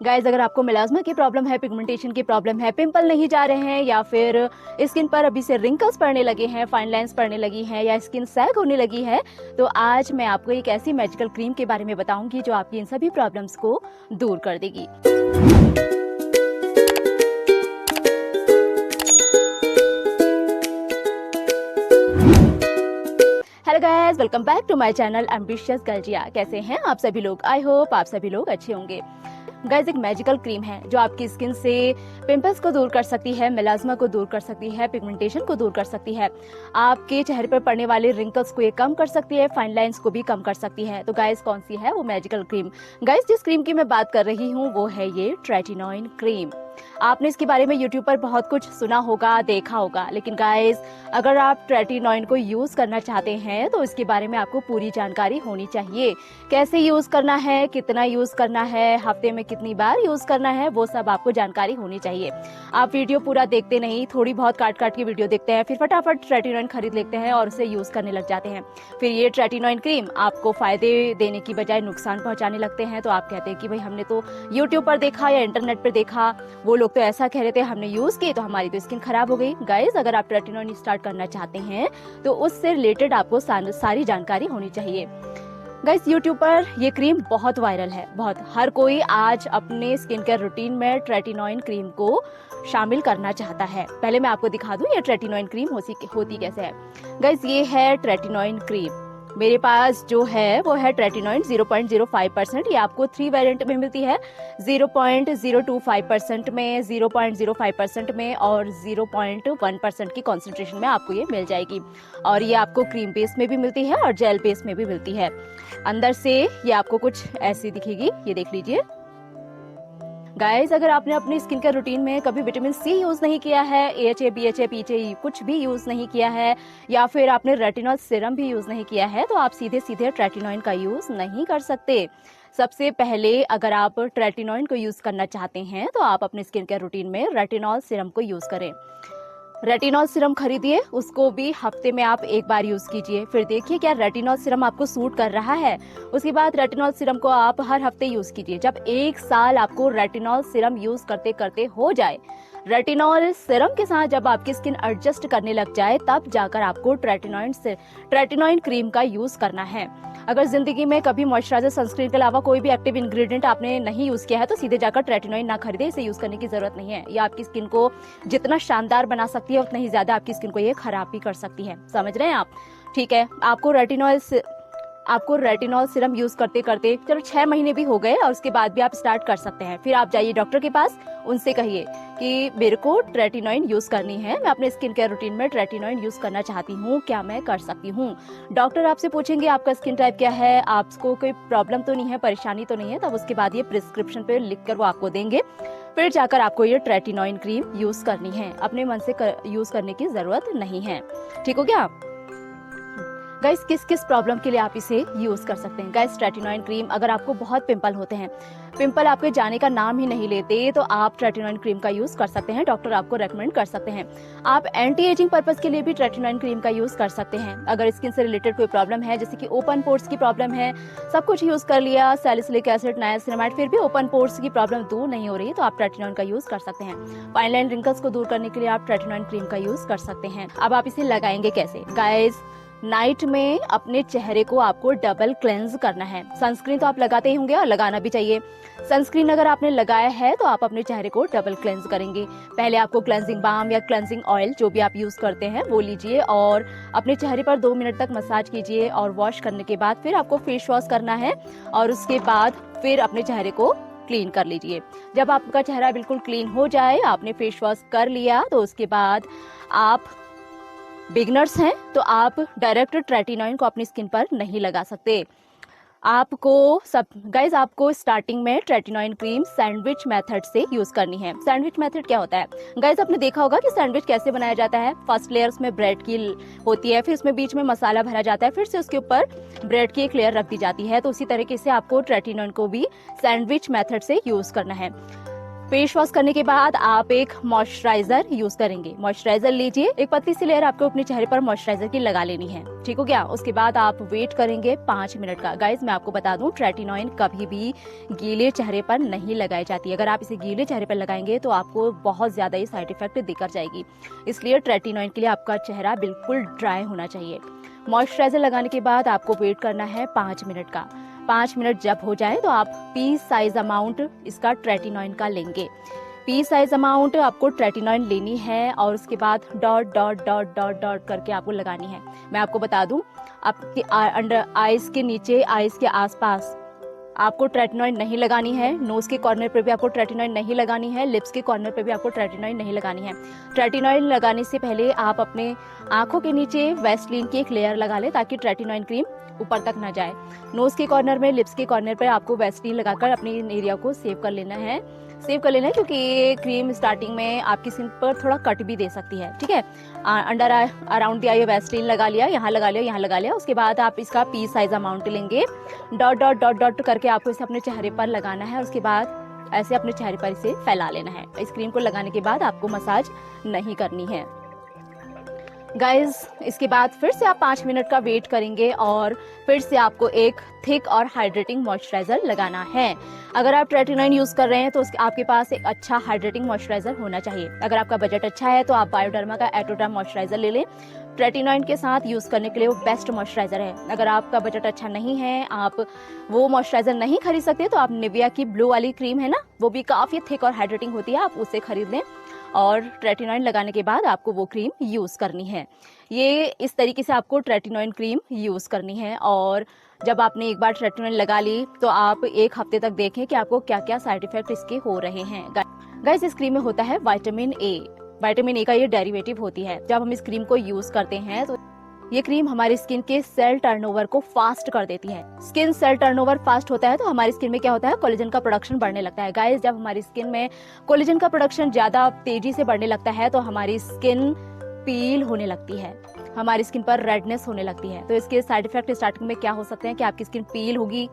Guys, अगर आपको melasma की प्रॉब्लम है, पिगमेंटेशन की प्रॉब्लम है, पिंपल नहीं जा रहे हैं या फिर स्किन पर अभी से रिंकल्स पड़ने लगे हैं, फाइन लाइंस पड़ने लगी हैं या स्किन सैग होने लगी है, तो आज मैं आपको एक ऐसी मैजिकल क्रीम के बारे में बताऊंगी जो आपकी इन सभी प्रॉब्लम्स को दूर कर देगी। Hello guys, welcome back to my channel ambitious Garjiya. कैसे हैं आप सभी लोग? आई होप आप सभी लोग अच्छे होंगे। गाइस, एक मैजिकल क्रीम है जो आपकी स्किन से पिंपल्स को दूर कर सकती है, मेलास्मा को दूर कर सकती है, पिगमेंटेशन को दूर कर सकती है, आपके चेहरे पर पड़ने वाले रिंकल्स को ये कम कर सकती है, फाइन लाइंस को भी कम कर सकती है। तो गाइस, कौन सी है वो मैजिकल क्रीम? गाइस, जिस क्रीम की मैं बात कर रही हूँ वो है ये ट्रेटिनॉइन क्रीम। आपने इसके बारे में यूट्यूब पर बहुत कुछ सुना होगा, देखा होगा, लेकिन गाइस, अगर आप ट्रेटिनॉइन को यूज करना चाहते हैं तो इसके बारे में आपको पूरी जानकारी होनी चाहिए। कैसे यूज करना है, कितना यूज करना है, हफ्ते में कितनी बार यूज करना है, वो सब आपको जानकारी होनी चाहिए। आप वीडियो पूरा देखते नहीं, थोड़ी बहुत काट काट के वीडियो देखते हैं, फिर फटाफट ट्रेटिनॉइन खरीद लेते हैं और उसे यूज करने लग जाते हैं। फिर ये ट्रेटिनॉइन क्रीम आपको फायदे देने की बजाय नुकसान पहुंचाने लगते हैं। तो आप कहते हैं कि भाई हमने तो यूट्यूब पर देखा या इंटरनेट पर देखा, वो लोग तो ऐसा कह रहे थे, हमने यूज की तो हमारी तो स्किन खराब हो गई। गाइस, अगर आप ट्रेटिनॉइन स्टार्ट करना चाहते हैं तो उससे रिलेटेड आपको सारी जानकारी होनी चाहिए। गाइस, यूट्यूब पर ये क्रीम बहुत वायरल है, बहुत। हर कोई आज अपने स्किन केयर रूटीन में ट्रेटिनॉइन क्रीम को शामिल करना चाहता है। पहले मैं आपको दिखा दूं ये ट्रेटिनॉइन क्रीम होती कैसे है। गाइस, ये है ट्रेटिनॉइन क्रीम। मेरे पास जो है वो है ट्रेटिनॉइन 0.05%। ये आपको 3 वेरिएंट में मिलती है, 0.025% में, 0.05% में और 0.1% की कॉन्सेंट्रेशन में आपको ये मिल जाएगी। और ये आपको क्रीम बेस में भी मिलती है और जेल बेस में भी मिलती है। अंदर से ये आपको कुछ ऐसी दिखेगी, ये देख लीजिए। गाइस, अगर आपने अपनी स्किन केयर रूटीन में कभी विटामिन सी यूज नहीं किया है, AHA, BHA, PHA कुछ भी यूज नहीं किया है, या फिर आपने रेटिनॉल सीरम भी यूज नहीं किया है, तो आप सीधे सीधे ट्रेटिनॉइन का यूज नहीं कर सकते। सबसे पहले अगर आप ट्रेटिनॉइन को यूज करना चाहते हैं तो आप अपने स्किन केयर रूटीन में रेटिनॉल सीरम को यूज करें। रेटिनॉल सीरम खरीदिए, उसको भी हफ्ते में आप एक बार यूज कीजिए, फिर देखिए क्या रेटिनॉल सीरम आपको सूट कर रहा है। उसके बाद रेटिनॉल सीरम को आप हर हफ्ते यूज कीजिए। जब 1 साल आपको रेटिनॉल सीरम यूज करते करते हो जाए, रेटिनॉल सीरम के साथ जब आपकी स्किन एडजस्ट करने लग जाए, तब जाकर आपको ट्रेटिनॉइन क्रीम का यूज करना है। अगर जिंदगी में कभी मॉइस्चराइजर, सनस्क्रीन के अलावा कोई भी एक्टिव इंग्रेडिएंट आपने नहीं यूज किया है तो सीधे जाकर ट्रेटिनॉइन ना खरीदे, इसे यूज करने की जरूरत नहीं है। ये आपकी स्किन को जितना शानदार बना सकती है उतना ही ज्यादा आपकी स्किन को ये खराब भी कर सकती है। समझ रहे हैं आप? ठीक है, आपको रेटिनॉल सीरम यूज करते करते चलो 6 महीने भी हो गए और उसके बाद भी आप स्टार्ट कर सकते हैं। फिर आप जाइए डॉक्टर के पास, उनसे कहिए कि मेरे को ट्रेटिनॉइन यूज करनी है, मैं अपने स्किन केयर रूटीन में ट्रेटिनॉइन यूज करना चाहती हूँ, क्या मैं कर सकती हूँ? डॉक्टर आपसे पूछेंगे आपका स्किन टाइप क्या है, आपको कोई प्रॉब्लम तो नहीं है, परेशानी तो नहीं है, तब उसके बाद ये प्रिस्क्रिप्शन पे लिख कर वो आपको देंगे। फिर जाकर आपको ये ट्रेटिनॉइन क्रीम यूज करनी है, अपने मन से यूज करने की जरूरत नहीं है। ठीक हो गया? गाइस, किस किस प्रॉब्लम के लिए आप इसे यूज कर सकते हैं? गाइस, ट्रेटिनॉइन क्रीम, अगर आपको बहुत पिंपल होते हैं, पिंपल आपके जाने का नाम ही नहीं लेते, तो आप ट्रेटिनॉइन क्रीम का यूज कर सकते हैं। डॉक्टर आपको रेकमेंड कर सकते हैं। आप एंटी एजिंग पर्पस के लिए भी ट्रेटिनॉइन क्रीम का यूज कर सकते हैं। अगर स्किन से रिलेटेड कोई प्रॉब्लम है, जैसे कि ओपन पोर्स की प्रॉब्लम है, सब कुछ यूज कर लिया, सैलिसिलिक एसिड, नाइसिनामाइड, फिर भी ओपन पोर्स की प्रॉब्लम दूर नहीं हो रही, तो आप ट्रेटिनॉइन का यूज कर सकते हैं। फाइन लाइन रिंकल्स को दूर करने के लिए आप ट्रेटिनॉइन क्रीम का यूज कर सकते हैं। अब आप इसे लगाएंगे कैसे? गाइस, नाइट में अपने चेहरे को आपको डबल क्लेंज करना है। सनस्क्रीन तो आप लगाते ही होंगे और लगाना भी चाहिए। सनस्क्रीन अगर आपने लगाया है तो आप अपने चेहरे को डबल क्लेंज करेंगे। पहले आपको क्लेंजिंग बाम या क्लेंजिंग ऑयल जो भी आप यूज करते हैं वो लीजिए और अपने चेहरे पर 2 मिनट तक मसाज कीजिए और वॉश करने के बाद फिर आपको फेस वॉश करना है और उसके बाद फिर अपने चेहरे को क्लीन कर लीजिए। जब आपका चेहरा बिल्कुल क्लीन हो जाए, आपने फेस वॉश कर लिया, तो उसके बाद आप बिगनर्स हैं तो आप डायरेक्ट ट्रेटिनॉइन को अपनी स्किन पर नहीं लगा सकते। आपको स्टार्टिंग में ट्रेटिनॉइन क्रीम सैंडविच मेथड से यूज करनी है। सैंडविच मेथड क्या होता है? गाइस, आपने देखा होगा कि सैंडविच कैसे बनाया जाता है। फर्स्ट लेयर उसमें ब्रेड की होती है, फिर उसमें बीच में मसाला भरा जाता है, फिर से उसके ऊपर ब्रेड की एक लेयर रख दी जाती है। तो उसी तरीके से आपको ट्रेटिनॉइन को भी सैंडविच मेथड से यूज करना है। फेस वॉश करने के बाद आप एक मॉइस्चराइजर यूज करेंगे। मॉइस्चराइजर लीजिए, एक पतली सी लेयर आपको अपने चेहरे पर मॉइस्चराइजर की लगा लेनी है, ठीक हो गया। उसके बाद आप वेट करेंगे 5 मिनट का। गाइज मैं आपको बता दूं, ट्रेटिनॉइन कभी भी गीले चेहरे पर नहीं लगाई जाती। अगर आप इसे गीले चेहरे पर लगाएंगे तो आपको बहुत ज्यादा ही साइड इफेक्ट दिक्कत जाएगी। इसलिए ट्रेटिनॉइन के लिए आपका चेहरा बिल्कुल ड्राई होना चाहिए। मॉइस्चराइजर लगाने के बाद आपको वेट करना है 5 मिनट का। 5 मिनट जब हो जाए तो आप पीस साइज अमाउंट इसका ट्रेटिनॉइन का लेंगे। पीस साइज अमाउंट आपको ट्रेटिनॉइन लेनी है और उसके बाद dot dot dot dot dot करके आपको लगानी है। मैं आपको बता दूं, आपके अंडर आईज के नीचे, आईज के आसपास आपको ट्रेटिनॉइन नहीं लगानी है। नोज के कॉर्नर पे भी आपको ट्रेटिनॉइन नहीं लगानी है। लिप्स के कॉर्नर पे भी आपको ट्रेटिनॉइन नहीं लगानी है। ट्रेटिनॉइन लगाने से पहले आप अपने आंखों के नीचे वैसलीन की एक लेयर लगा ले ताकि ट्रेटिनॉइन क्रीम ऊपर तक ना जाए। नोज के कॉर्नर में, लिप्स के कॉर्नर पे आपको वैसलीन लगाकर अपने एरिया को सेव कर लेना है क्योंकि ये क्रीम स्टार्टिंग में आपकी स्किन पर थोड़ा कट भी दे सकती है, ठीक है। Under around the I Vaseline लगा लिया, यहाँ लगा लिया, यहाँ लगा लिया। उसके बाद आप इसका पीस साइज अमाउंट लेंगे, डॉट डॉट डॉट डॉट करके आपको इसे अपने चेहरे पर लगाना है। उसके बाद ऐसे अपने चेहरे पर इसे फैला लेना है। इस क्रीम को लगाने के बाद आपको मसाज नहीं करनी है। गाइज इसके बाद फिर से आप 5 मिनट का वेट करेंगे और फिर से आपको एक थिक और हाइड्रेटिंग मॉइस्चराइजर लगाना है। अगर आप ट्रेटिनॉइन यूज कर रहे हैं तो आपके पास एक अच्छा हाइड्रेटिंग मॉइस्चराइजर होना चाहिए। अगर आपका बजट अच्छा है तो आप बायोडर्मा का एटोडर्म मॉइस्चराइजर ले लें। ट्रेटिनॉइन के साथ यूज करने के लिए वो बेस्ट मॉइस्चराइजर है। अगर आपका बजट अच्छा नहीं है, आप वो मॉइस्चराइजर नहीं खरीद सकते, तो आप निविया की ब्लू वाली क्रीम है ना, वो भी काफी थिक और हाइड्रेटिंग होती है, आप उसे खरीद लें और ट्रेटिनॉइन लगाने के बाद आपको वो क्रीम यूज करनी है। ये इस तरीके से आपको ट्रेटिनॉइन क्रीम यूज करनी है। और जब आपने एक बार ट्रेटिनॉइन लगा ली तो आप 1 हफ्ते तक देखें कि आपको क्या क्या साइड इफेक्ट इसके हो रहे हैं। गाइस इस क्रीम में होता है विटामिन ए। विटामिन ए का ये डेरिवेटिव होती है। जब हम इस क्रीम को यूज करते हैं तो ये क्रीम हमारी स्किन के सेल टर्नओवर को फास्ट कर देती है। स्किन सेल टर्नओवर फास्ट होता है तो हमारी स्किन में क्या होता है, कोलेजन का प्रोडक्शन बढ़ने लगता है। गाइस जब हमारी स्किन में कोलेजन का प्रोडक्शन ज्यादा तेजी से बढ़ने लगता है तो हमारी स्किन पील होने लगती है, हमारी स्किन पर रेडनेस होने लगती है। तो इसके साइड इफेक्ट स्टार्टिंग में क्या हो सकते हैं कि आपकी स्किन पील होगी,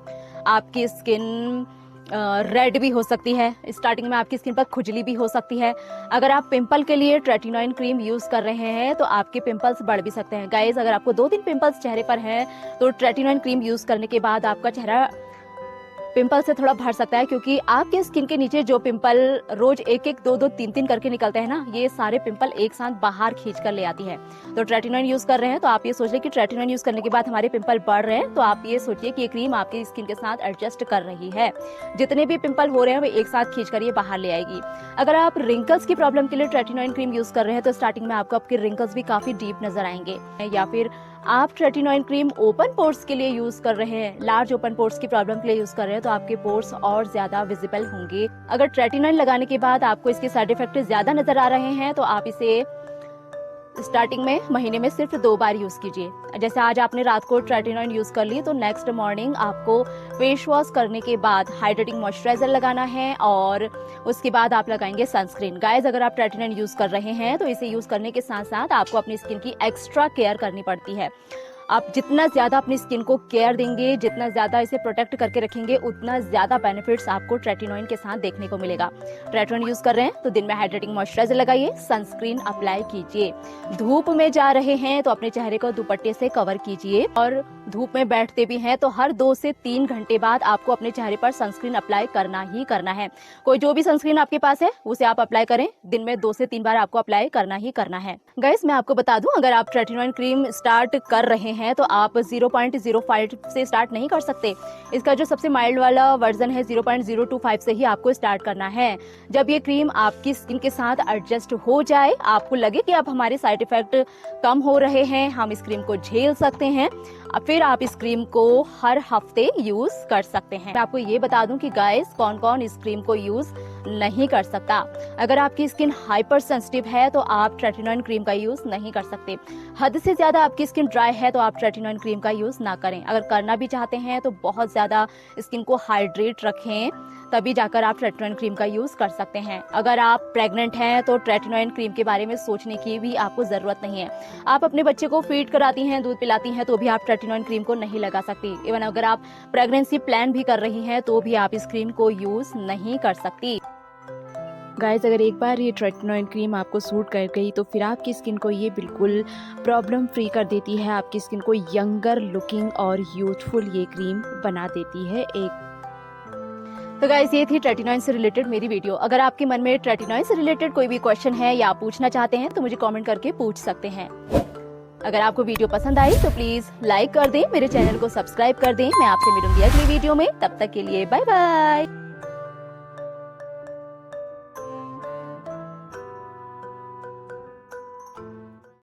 आपकी स्किन रेड भी हो सकती है, स्टार्टिंग में आपकी स्किन पर खुजली भी हो सकती है। अगर आप पिंपल के लिए ट्रेटिनॉइन क्रीम यूज कर रहे हैं तो आपके पिंपल्स बढ़ भी सकते हैं। गाइस अगर आपको 2-3 पिंपल्स चेहरे पर हैं तो ट्रेटिनॉइन क्रीम यूज करने के बाद आपका चेहरा पिंपल से थोड़ा भर सकता है, क्योंकि आपके स्किन के नीचे जो पिंपल रोज 1-1, 2-2, 3-3 करके निकलते हैं ना, ये सारे पिंपल एक साथ बाहर खींच कर ले आती है। तो ट्रेटिनॉइन यूज कर रहे हैं तो आप ये सोच लें कि ट्रेटिनॉइन यूज करने के बाद हमारे पिंपल बढ़ रहे हैं, तो आप ये सोचिए कि ये क्रीम आपकी स्किन के साथ एडजस्ट कर रही है। जितने भी पिंपल हो रहे हैं वो एक साथ खींच कर ये बाहर ले आएगी। अगर आप रिंकल्स की प्रॉब्लम के लिए ट्रेटिनॉइन क्रीम यूज कर रहे हैं तो स्टार्टिंग में आपको आपके रिंकल्स भी काफी डीप नजर आएंगे। या फिर आप ट्रेटिनॉइन क्रीम ओपन पोर्स के लिए यूज कर रहे हैं, लार्ज ओपन पोर्स की प्रॉब्लम के लिए यूज कर रहे हैं, तो आपके पोर्स और ज्यादा विजिबल होंगे। अगर ट्रेटिनॉइन लगाने के बाद आपको इसके साइड इफेक्ट ज्यादा नजर आ रहे हैं तो आप इसे स्टार्टिंग में महीने में सिर्फ 2 बार यूज कीजिए। जैसे आज आपने रात को ट्रेटिनॉइन यूज कर ली तो नेक्स्ट मॉर्निंग आपको फेस वॉश करने के बाद हाइड्रेटिंग मॉइस्चराइजर लगाना है और उसके बाद आप लगाएंगे सनस्क्रीन। गाइस अगर आप ट्रेटिनॉइन यूज कर रहे हैं तो इसे यूज करने के साथ साथ आपको अपनी स्किन की एक्स्ट्रा केयर करनी पड़ती है। आप जितना ज्यादा अपनी स्किन को केयर देंगे, जितना ज्यादा इसे प्रोटेक्ट करके रखेंगे, उतना ज्यादा बेनिफिट्स आपको ट्रेटिनॉइन के साथ देखने को मिलेगा। ट्रेटिनॉइन यूज कर रहे हैं तो दिन में हाइड्रेटिंग मॉइस्चराइजर लगाइए, सनस्क्रीन अप्लाई कीजिए। धूप में जा रहे हैं तो अपने चेहरे को दुपट्टे से कवर कीजिए और धूप में बैठते भी हैं तो हर 2 से 3 घंटे बाद आपको अपने चेहरे पर सनस्क्रीन अप्लाई करना ही करना है। कोई जो भी सनस्क्रीन आपके पास है उसे आप अप्लाई करें, दिन में 2 से 3 बार आपको अप्लाई करना ही करना है। गाइस मैं आपको बता दूं, अगर आप ट्रेटिनॉइन क्रीम स्टार्ट कर रहे हैं तो आप 0.05 से स्टार्ट नहीं कर सकते। इसका जो सबसे माइल्ड वाला वर्जन है 0.025 से ही आपको स्टार्ट करना है। जब ये क्रीम आपकी स्किन के साथ एडजस्ट हो जाए, आपको लगे कि अब हमारे साइड इफेक्ट कम हो रहे हैं, हम इस क्रीम को झेल सकते हैं, फिर आप इस क्रीम को हर हफ्ते यूज कर सकते हैं। मैं आपको ये बता दूं कि गाइस कौन कौन इस क्रीम को यूज नहीं कर सकता। अगर आपकी स्किन हाइपर सेंसिटिव है तो आप ट्रेटिनॉइन क्रीम का यूज नहीं कर सकते। हद से ज्यादा आपकी स्किन ड्राई है तो आप ट्रेटिनॉइन क्रीम का यूज ना करें। अगर करना भी चाहते हैं तो बहुत ज्यादा स्किन को हाइड्रेट रखें, तभी जाकर आप ट्रेटिनॉइन क्रीम का यूज कर सकते हैं। अगर आप प्रेग्नेंट हैं तो ट्रेटिनॉइन क्रीम के बारे में सोचने की भी आपको जरूरत नहीं है। आप अपने बच्चे को फीड कराती हैं, दूध पिलाती हैं, तो भी आप ट्रेटिनॉइन क्रीम को नहीं लगा सकती। इवन अगर आप प्रेगनेंसी प्लान भी कर रही हैं तो भी आप इस क्रीम को यूज नहीं कर सकती। गाइस, अगर एक बार ये ट्रेटिनॉइन क्रीम आपको सूट कर गई तो फिर आपकी स्किन को ये बिल्कुल प्रॉब्लम फ्री कर देती है। आपकी स्किन को यंगर लुकिंग और यूथफुल ये क्रीम बना देती है। तो गाइस, ये थी ट्रेटिनॉइन से रिलेटेड मेरी वीडियो। अगर आपके मन में ट्रेटिनॉइन से रिलेटेड कोई भी क्वेश्चन है या आप पूछना चाहते हैं तो मुझे कमेंट करके पूछ सकते हैं। अगर आपको वीडियो पसंद आई तो प्लीज लाइक कर दें, मेरे चैनल को सब्सक्राइब कर दें। मैं आपसे मिलूंगी अगली वीडियो में, तब तक के लिए बाय बाय।